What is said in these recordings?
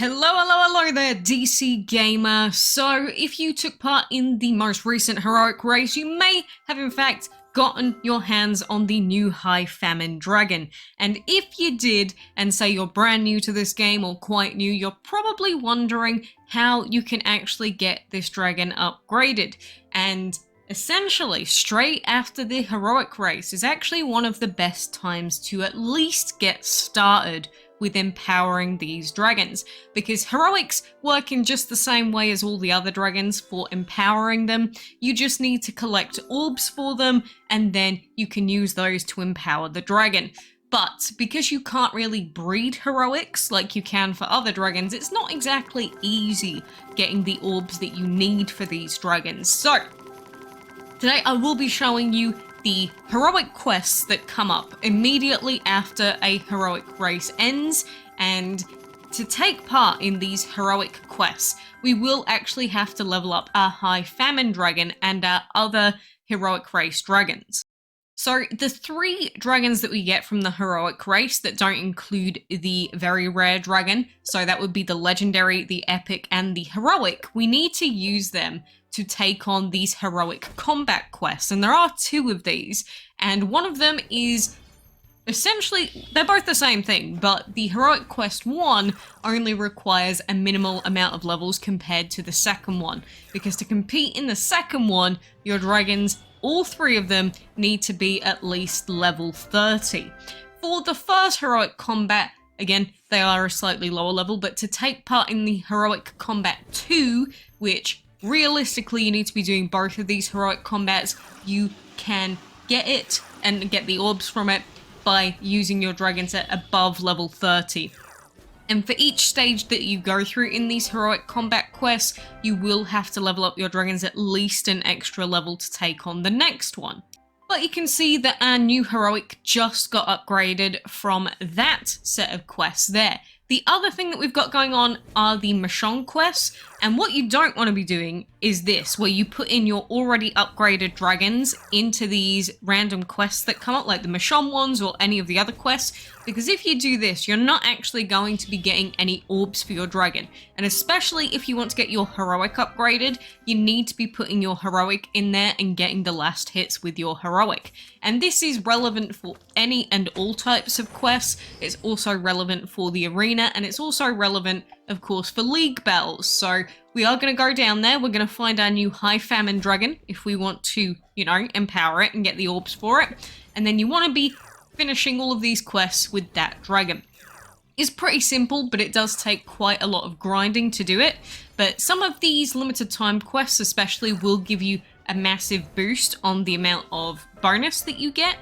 Hello there, DC Gamer. So, if you took part in the most recent heroic race, you may have in fact gotten your hands on the new High Famine dragon. And if you did, and say you're brand new to this game or quite new, you're probably wondering how you can actually get this dragon upgraded. And essentially, straight after the heroic race is actually one of the best times to at least get started with empowering these dragons, because heroics work in just the same way as all the other dragons for empowering them. You just need to collect orbs for them, and then you can use those to empower the dragon. But because you can't really breed heroics like you can for other dragons, it's not exactly easy getting the orbs that you need for these dragons. So today I will be showing you the heroic quests that come up immediately after a heroic race ends, and to take part in these heroic quests, we will actually have to level up our High Famine dragon and our other heroic race dragons. So the three dragons that we get from the heroic race that don't include the very rare dragon, so that would be the legendary, the epic, and the heroic, we need to use them to take on these heroic combat quests. And there are two of these, and one of them is essentially, they're both the same thing, but the heroic quest 1 only requires a minimal amount of levels compared to the second one, because to compete in the second one, your dragons, all three of them, need to be at least level 30. For the first heroic combat, again, they are a slightly lower level, but to take part in the heroic combat 2, which realistically you need to be doing both of these heroic combats, you can get it and get the orbs from it by using your dragons at above level 30. And for each stage that you go through in these heroic combat quests, you will have to level up your dragons at least an extra level to take on the next one. But you can see that our new heroic just got upgraded from that set of quests there. The other thing that we've got going on are the Michonne quests, and what you don't want to be doing is this, where you put in your already upgraded dragons into these random quests that come up, like the Michonne ones or any of the other quests, because if you do this, you're not actually going to be getting any orbs for your dragon. And especially if you want to get your heroic upgraded, you need to be putting your heroic in there and getting the last hits with your heroic. And this is relevant for any and all types of quests. It's also relevant for the arena, and it's also relevant, of course, for league battles. So we are going to go down there. We're going to find our new High Famine dragon if we want to, empower it and get the orbs for it. And then you want to be finishing all of these quests with that dragon. It's pretty simple, but it does take quite a lot of grinding to do it. But some of these limited time quests especially will give you a massive boost on the amount of bonus that you get.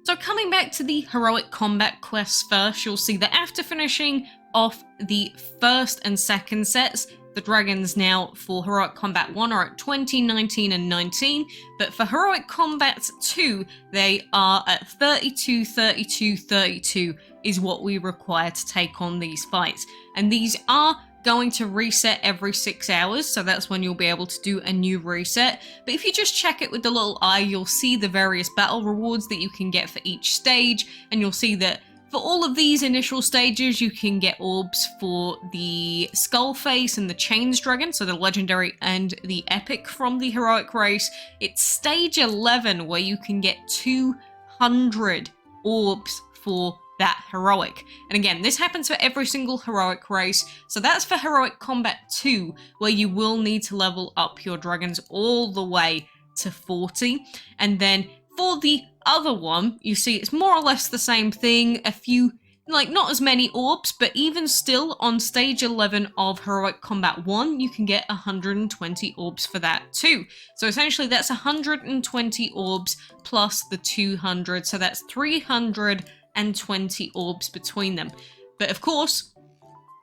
So coming back to the heroic combat quests first, you'll see that after finishing off the first and second sets, the dragons now for Heroic Combat 1 are at 20, 19, and 19, but for Heroic Combat 2, they are at 32, 32, 32 is what we require to take on these fights. And these are going to reset every 6 hours, so that's when you'll be able to do a new reset. But if you just check it with the little eye, you'll see the various battle rewards that you can get for each stage, and you'll see that for all of these initial stages, you can get orbs for the Skullface and the Chains Dragon, so the legendary and the epic from the heroic race. It's stage 11 where you can get 200 orbs for that heroic. And again, this happens for every single heroic race, so that's for Heroic Combat 2, where you will need to level up your dragons all the way to 40. And then for the other one, you see it's more or less the same thing, a few, not as many orbs, but even still on stage 11 of Heroic Combat 1, you can get 120 orbs for that too. So essentially that's 120 orbs plus the 200, so that's 320 orbs between them. But of course,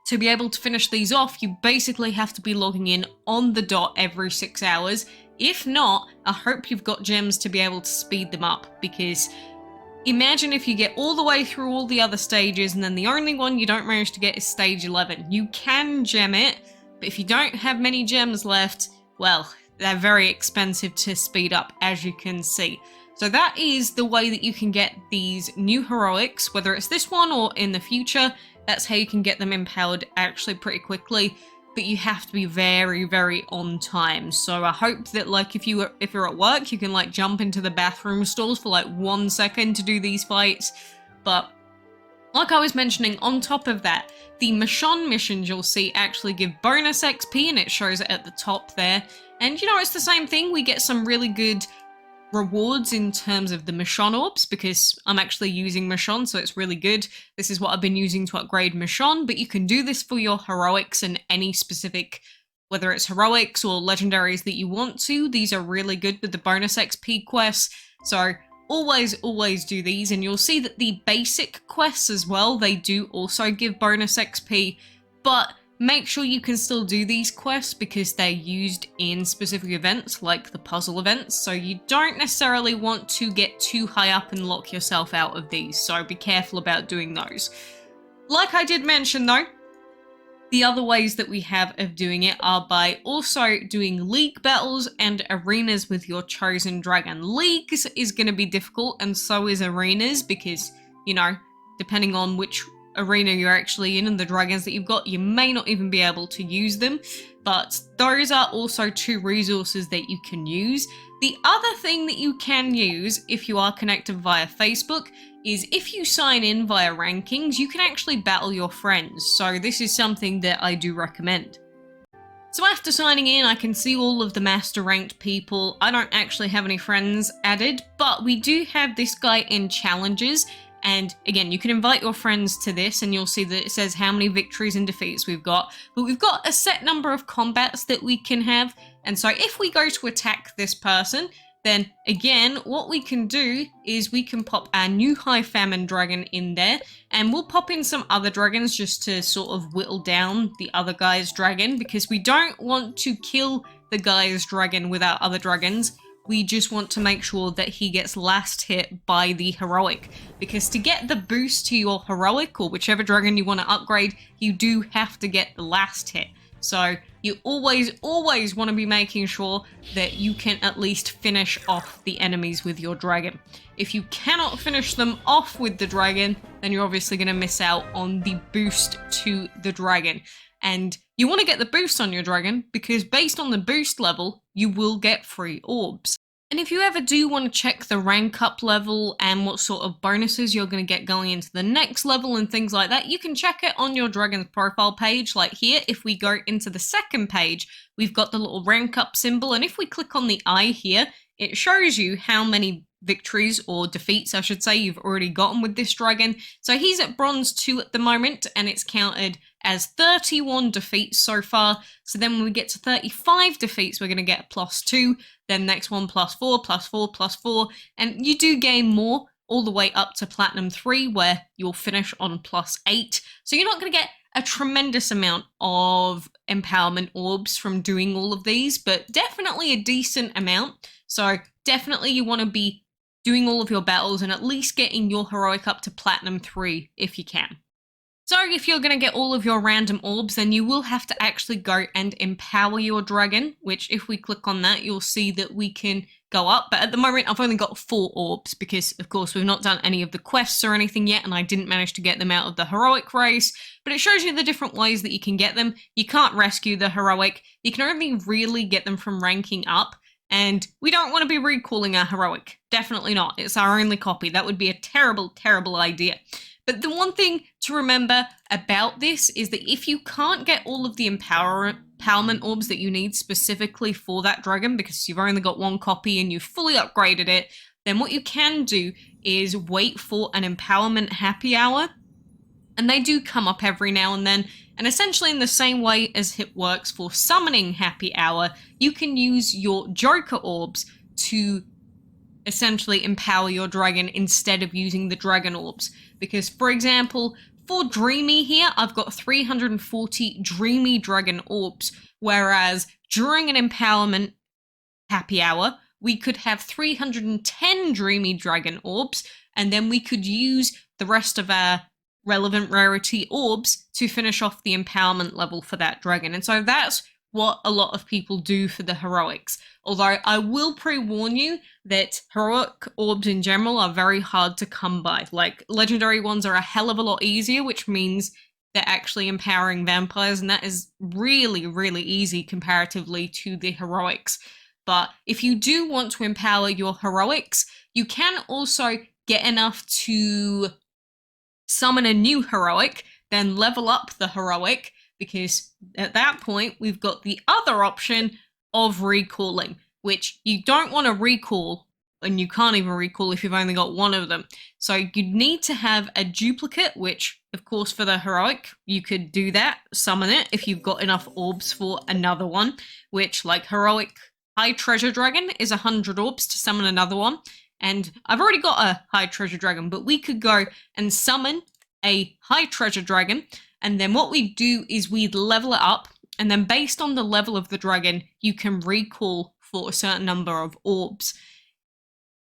to be able to finish these off, you basically have to be logging in on the dot every 6 hours. If not, I hope you've got gems to be able to speed them up, because imagine if you get all the way through all the other stages and then the only one you don't manage to get is stage 11. You can gem it, but if you don't have many gems left, well, they're very expensive to speed up, as you can see. So that is the way that you can get these new heroics, whether it's this one or in the future. That's how you can get them empowered actually pretty quickly, but you have to be very, very on time. So I hope that like if you're at work, you can like jump into the bathroom stalls for like 1 second to do these fights. But like I was mentioning, on top of that, the Michonne missions you'll see actually give bonus XP, and it shows it at the top there. And you know, it's the same thing. We get some really good rewards in terms of the Michonne orbs, because I'm actually using Michonne, so it's really good. This is what I've been using to upgrade Michonne, but you can do this for your heroics and any specific, whether it's heroics or legendaries that you want to. These are really good with the bonus XP quests, so always do these. And you'll see that the basic quests as well, they do also give bonus XP, but make sure you can still do these quests because they're used in specific events like the puzzle events, so you don't necessarily want to get too high up and lock yourself out of these, so be careful about doing those. Like I did mention though, the other ways that we have of doing it are by also doing league battles and arenas with your chosen dragon. Leagues is going to be difficult, and so is arenas, because, you know, depending on which arena you're actually in and the dragons that you've got, you may not even be able to use them, but those are also 2 resources that you can use. The other thing that you can use if you are connected via Facebook is if you sign in via rankings, you can actually battle your friends, so this is something that I do recommend. So after signing in, I can see all of the master ranked people. I don't actually have any friends added, but we do have this guy in challenges. And again, you can invite your friends to this and you'll see that it says how many victories and defeats we've got. But we've got a set number of combats that we can have. And so if we go to attack this person, then again, what we can do is we can pop our new High Famine dragon in there. And we'll pop in some other dragons just to sort of whittle down the other guy's dragon, because we don't want to kill the guy's dragon with our other dragons. We just want to make sure that he gets last hit by the heroic, because to get the boost to your heroic or whichever dragon you want to upgrade, you do have to get the last hit. So you always want to be making sure that you can at least finish off the enemies with your dragon. If you cannot finish them off with the dragon, then you're obviously going to miss out on the boost to the dragon. And you want to get the boost on your dragon because based on the boost level, you will get free orbs. And if you ever do want to check the rank up level and what sort of bonuses you're going to get going into the next level and things like that, you can check it on your dragon's profile page. Like here, if we go into the second page, we've got the little rank up symbol. And if we click on the eye here, it shows you how many victories or defeats, I should say, you've already gotten with this dragon. So he's at bronze 2 at the moment, and it's counted as 31 defeats so far. So then when we get to 35 defeats, we're going to get a +2. Then next one +4, +4, +4. And you do gain more all the way up to Platinum 3, where you'll finish on +8. So you're not going to get a tremendous amount of empowerment orbs from doing all of these, but definitely a decent amount. So definitely you want to be doing all of your battles and at least getting your heroic up to Platinum 3 if you can. So if you're going to get all of your random orbs, then you will have to actually go and empower your dragon, which if we click on that, you'll see that we can go up. But at the moment, I've only got 4 orbs because, of course, we've not done any of the quests or anything yet, and I didn't manage to get them out of the heroic race. But it shows you the different ways that you can get them. You can't rescue the heroic. You can only really get them from ranking up. And we don't want to be recalling our heroic. Definitely not. It's our only copy. That would be a terrible, terrible idea. But the one thing to remember about this is that if you can't get all of the empowerment orbs that you need specifically for that dragon, because you've only got 1 copy and you've fully upgraded it, then what you can do is wait for an empowerment happy hour. And they do come up every now and then. And essentially in the same way as it works for summoning happy hour, you can use your Joker orbs to essentially empower your dragon instead of using the dragon orbs. Because for example, for Dreamy here, I've got 340 Dreamy dragon orbs, whereas during an empowerment happy hour, we could have 310 Dreamy dragon orbs, and then we could use the rest of our relevant rarity orbs to finish off the empowerment level for that dragon. And so that's what a lot of people do for the heroics. Although I will pre-warn you that heroic orbs in general are very hard to come by. Like, legendary ones are a hell of a lot easier, which means they're actually empowering vampires, and that is really, really easy comparatively to the heroics. But if you do want to empower your heroics, you can also get enough to summon a new heroic, then level up the heroic, because at that point we've got the other option of recalling, which you don't want to recall, and you can't even recall if you've only got one of them. So you'd need to have a duplicate, which of course for the heroic you could do that, summon it if you've got enough orbs for another one, which like heroic High Treasure Dragon is 100 orbs to summon another one. And I've already got a High Treasure Dragon, but we could go and summon a High Treasure Dragon, and then what we do is we'd level it up, and then based on the level of the dragon, you can recall for a certain number of orbs.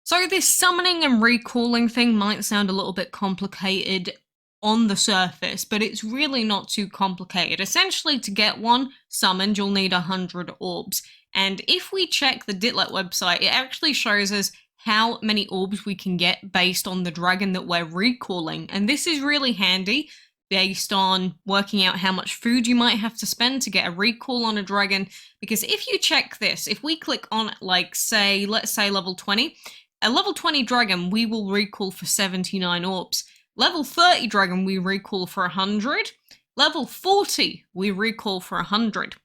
So this summoning and recalling thing might sound a little bit complicated on the surface, but it's really not too complicated. Essentially, to get one summoned, you'll need 100 orbs. And if we check the Ditlet website, it actually shows us how many orbs we can get based on the dragon that we're recalling. And this is really handy based on working out how much food you might have to spend to get a recall on a dragon. Because if you check this, if we click on, like, say, let's say level 20, a level 20 dragon, we will recall for 79 orbs. Level 30 dragon, we recall for 100. Level 40, we recall for 100.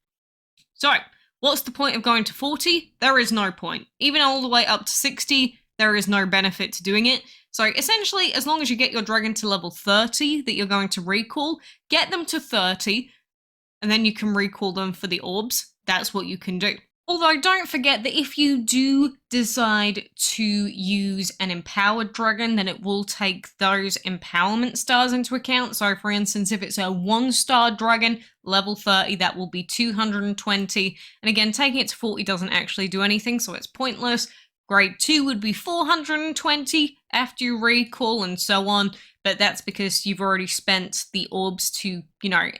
So, what's the point of going to 40? There is no point. Even all the way up to 60, there is no benefit to doing it. So essentially, as long as you get your dragon to level 30 that you're going to recall, get them to 30, and then you can recall them for the orbs. That's what you can do. Although don't forget that if you do decide to use an empowered dragon, then it will take those empowerment stars into account. So for instance, if it's a 1-star dragon, level 30, that will be 220. And again, taking it to 40 doesn't actually do anything, so it's pointless. Grade 2 would be 420 after you recall and so on, but that's because you've already spent the orbs to,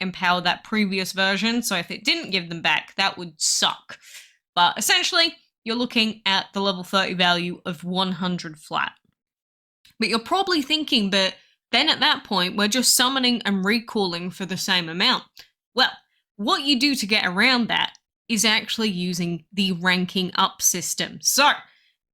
empower that previous version. So if it didn't give them back, that would suck. But essentially, you're looking at the level 30 value of 100 flat. But you're probably thinking, but then at that point, we're just summoning and recalling for the same amount. Well, what you do to get around that is actually using the ranking up system. So,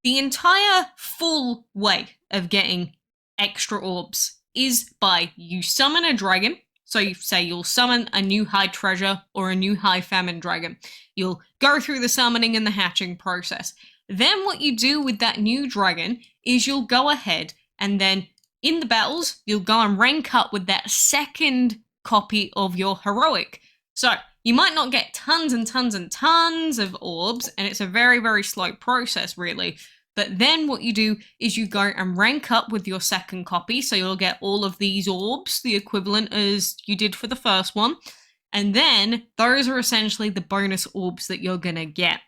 the entire full way of getting extra orbs is by you summon a dragon. So you say you'll summon a new High Treasure or a new High Famine dragon. You'll go through the summoning and the hatching process. Then what you do with that new dragon is you'll go ahead and then in the battles, you'll go and rank up with that second copy of your heroic. So you might not get tons and tons and tons of orbs, and it's a very, very slow process, really. But then what you do is you go and rank up with your second copy, so you'll get all of these orbs, the equivalent as you did for the first one. And then those are essentially the bonus orbs that you're going to get.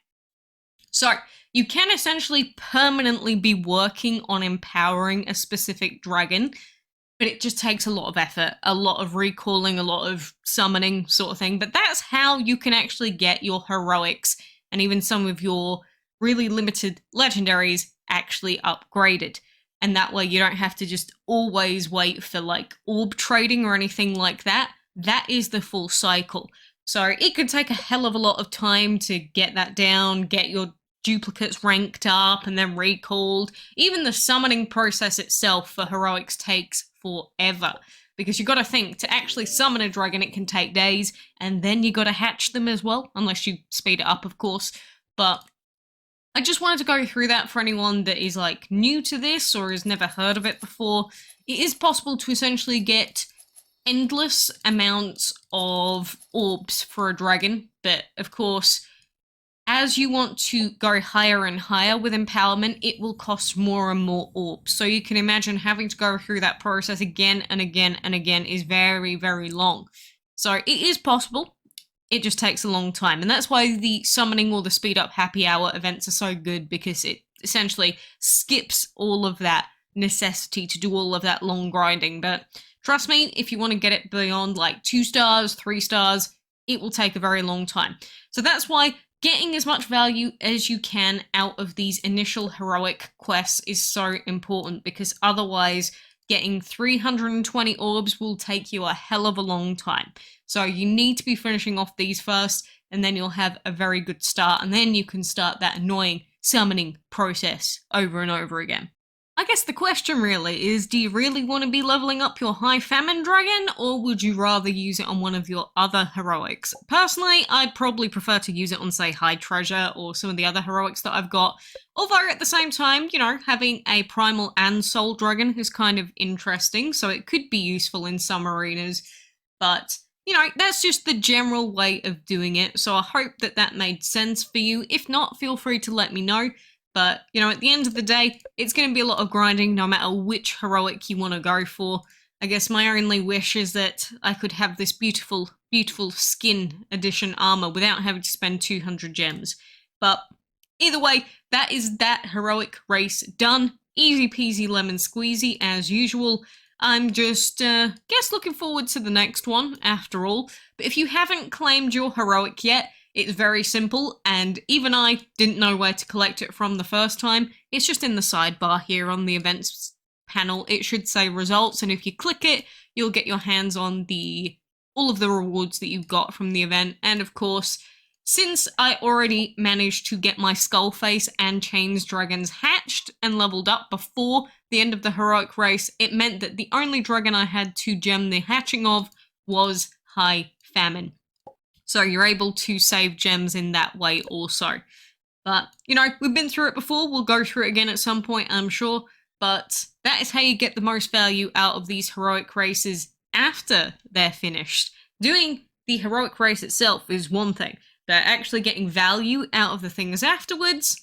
So you can essentially permanently be working on empowering a specific dragon, but it just takes a lot of effort, a lot of recalling, a lot of summoning sort of thing. But that's how you can actually get your heroics and even some of your really limited legendaries actually upgraded. And that way you don't have to just always wait for like orb trading or anything like that. That is the full cycle. So it could take a hell of a lot of time to get that down, get your duplicates ranked up and then recalled. Even the summoning process itself for heroics takes forever. Because you got to think, to actually summon a dragon, it can take days, and then you got to hatch them as well, unless you speed it up, of course. But I just wanted to go through that for anyone that is like new to this or has never heard of it before. It is possible to essentially get endless amounts of orbs for a dragon, but of course, as you want to go higher and higher with empowerment, it will cost more and more orbs. So you can imagine having to go through that process again and again and again is very, very long. So it is possible. It just takes a long time. And that's why the summoning or the speed up happy hour events are so good, because it essentially skips all of that necessity to do all of that long grinding. But trust me, if you want to get it beyond like 2 stars, 3 stars, it will take a very long time. So that's why getting as much value as you can out of these initial heroic quests is so important, because otherwise getting 320 orbs will take you a hell of a long time. So you need to be finishing off these first, and then you'll have a very good start, and then you can start that annoying summoning process over and over again. I guess the question really is, do you really want to be leveling up your High Famine dragon, or would you rather use it on one of your other heroics? Personally, I'd probably prefer to use it on, say, High Treasure or some of the other heroics that I've got. Although at the same time, you know, having a Primal and Soul dragon is kind of interesting, so it could be useful in some arenas. But, you know, that's just the general way of doing it, so I hope that that made sense for you. If not, feel free to let me know. But, you know, at the end of the day, it's going to be a lot of grinding no matter which heroic you want to go for. I guess my only wish is that I could have this beautiful, beautiful skin edition armor without having to spend 200 gems. But either way, that is that heroic race done. Easy peasy lemon squeezy as usual. I'm just, guess looking forward to the next one after all. But if you haven't claimed your heroic yet, it's very simple, and even I didn't know where to collect it from the first time. It's just in the sidebar here on the events panel. It should say results, and if you click it, you'll get your hands on all of the rewards that you've got from the event. And of course, since I already managed to get my Skullface and Chains dragons hatched and leveled up before the end of the heroic race, it meant that the only dragon I had to gem the hatching of was High Famine. So you're able to save gems in that way also. But, you know, we've been through it before. We'll go through it again at some point, I'm sure. But that is how you get the most value out of these heroic races after they're finished. Doing the heroic race itself is one thing, but actually getting value out of the things afterwards,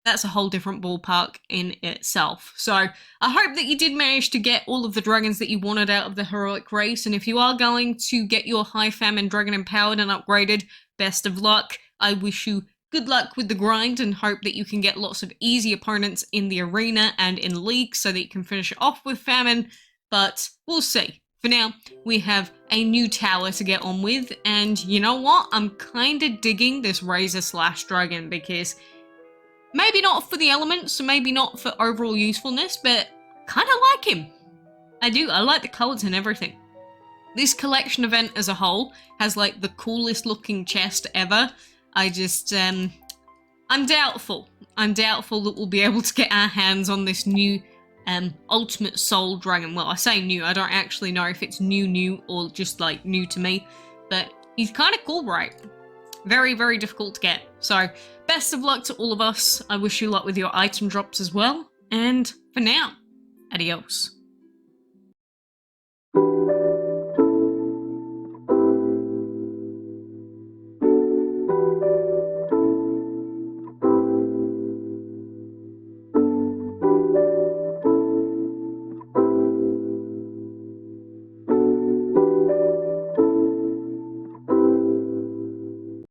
that's a whole different ballpark in itself. So I hope that you did manage to get all of the dragons that you wanted out of the heroic race, and if you are going to get your High Famine dragon empowered and upgraded, best of luck. I wish you good luck with the grind and hope that you can get lots of easy opponents in the arena and in league so that you can finish it off with Famine, but we'll see. For now, we have a new tower to get on with, and you know what? I'm kinda digging this Razor Slash dragon because maybe not for the elements, maybe not for overall usefulness, but kind of like him. I do, I like the colors and everything. This collection event as a whole has like the coolest looking chest ever. I just, I'm doubtful that we'll be able to get our hands on this new Ultimate Soul Dragon. Well, I say new, I don't actually know if it's new or just like new to me, but he's kind of cool, right? Very, very difficult to get. So, best of luck to all of us. I wish you luck with your item drops as well. And for now, adios.